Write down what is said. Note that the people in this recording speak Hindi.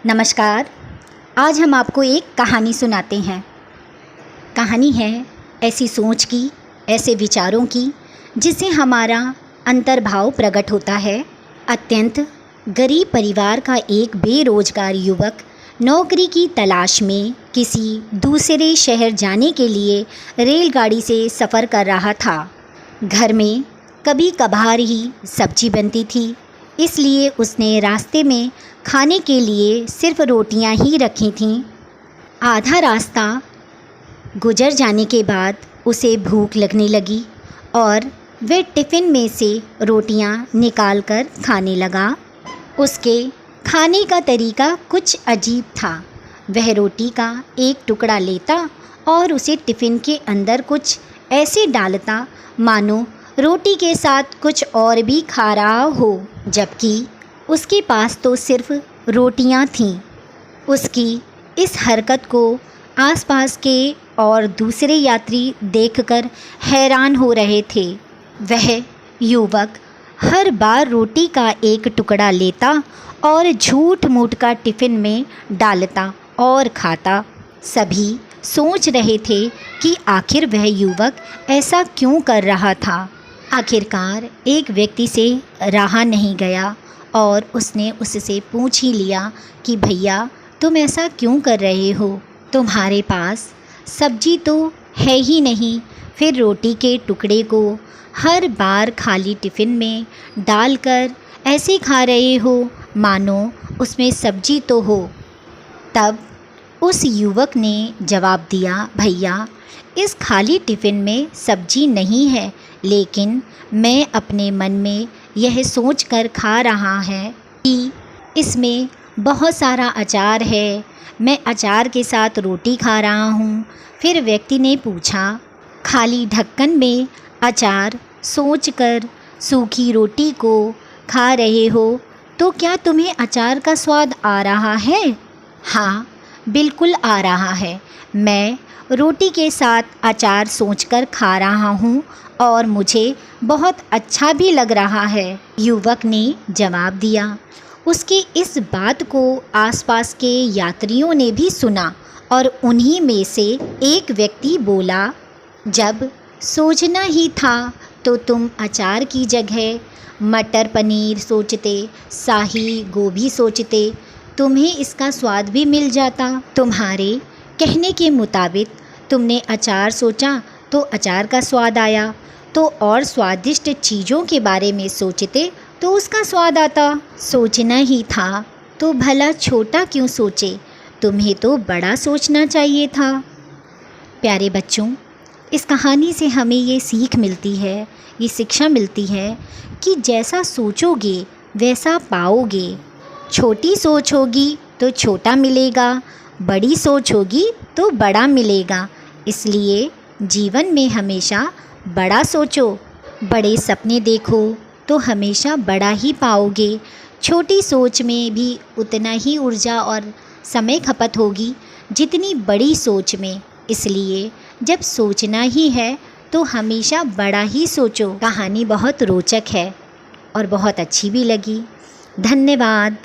नमस्कार। आज हम आपको एक कहानी सुनाते हैं। कहानी है ऐसी सोच की, ऐसे विचारों की जिससे हमारा अंतर्भाव प्रकट होता है। अत्यंत गरीब परिवार का एक बेरोजगार युवक नौकरी की तलाश में किसी दूसरे शहर जाने के लिए रेलगाड़ी से सफ़र कर रहा था। घर में कभी कभार ही सब्जी बनती थी, इसलिए उसने रास्ते में खाने के लिए सिर्फ रोटियां ही रखी थीं। आधा रास्ता गुजर जाने के बाद उसे भूख लगने लगी और वह टिफ़िन में से रोटियां निकालकर खाने लगा। उसके खाने का तरीका कुछ अजीब था। वह रोटी का एक टुकड़ा लेता और उसे टिफ़िन के अंदर कुछ ऐसे डालता मानो रोटी के साथ कुछ और भी खा रहा हो, जबकि उसके पास तो सिर्फ रोटियां थीं। उसकी इस हरकत को आसपास के और दूसरे यात्री देखकर हैरान हो रहे थे। वह युवक हर बार रोटी का एक टुकड़ा लेता और झूठ मूठ का टिफ़िन में डालता और खाता। सभी सोच रहे थे कि आखिर वह युवक ऐसा क्यों कर रहा था। आखिरकार एक व्यक्ति से रहा नहीं गया और उसने उससे पूछ ही लिया कि भैया, तुम ऐसा क्यों कर रहे हो? तुम्हारे पास सब्जी तो है ही नहीं, फिर रोटी के टुकड़े को हर बार खाली टिफ़िन में डालकर ऐसे खा रहे हो मानो उसमें सब्जी तो हो। तब उस युवक ने जवाब दिया, भैया, इस खाली टिफ़िन में सब्जी नहीं है, लेकिन मैं अपने मन में यह सोचकर खा रहा है कि इसमें बहुत सारा अचार है, मैं अचार के साथ रोटी खा रहा हूँ। फिर व्यक्ति ने पूछा, खाली ढक्कन में अचार सोचकर सूखी रोटी को खा रहे हो, तो क्या तुम्हें अचार का स्वाद आ रहा है? हाँ, बिल्कुल आ रहा है। मैं रोटी के साथ अचार सोचकर खा रहा हूँ और मुझे बहुत अच्छा भी लग रहा है, युवक ने जवाब दिया। उसकी इस बात को आसपास के यात्रियों ने भी सुना और उन्हीं में से एक व्यक्ति बोला, जब सोचना ही था तो तुम अचार की जगह मटर पनीर सोचते, शाही गोभी सोचते, तुम्हें इसका स्वाद भी मिल जाता। तुम्हारे कहने के मुताबिक तुमने अचार सोचा तो अचार का स्वाद आया, तो और स्वादिष्ट चीज़ों के बारे में सोचते तो उसका स्वाद आता। सोचना ही था तो भला छोटा क्यों सोचे, तुम्हें तो बड़ा सोचना चाहिए था। प्यारे बच्चों, इस कहानी से हमें ये सीख मिलती है, ये शिक्षा मिलती है कि जैसा सोचोगे वैसा पाओगे। छोटी सोच होगी तो छोटा मिलेगा, बड़ी सोच होगी तो बड़ा मिलेगा। इसलिए जीवन में हमेशा बड़ा सोचो, बड़े सपने देखो तो हमेशा बड़ा ही पाओगे। छोटी सोच में भी उतना ही ऊर्जा और समय खपत होगी जितनी बड़ी सोच में। इसलिए जब सोचना ही है तो हमेशा बड़ा ही सोचो। कहानी बहुत रोचक है और बहुत अच्छी भी लगी। धन्यवाद।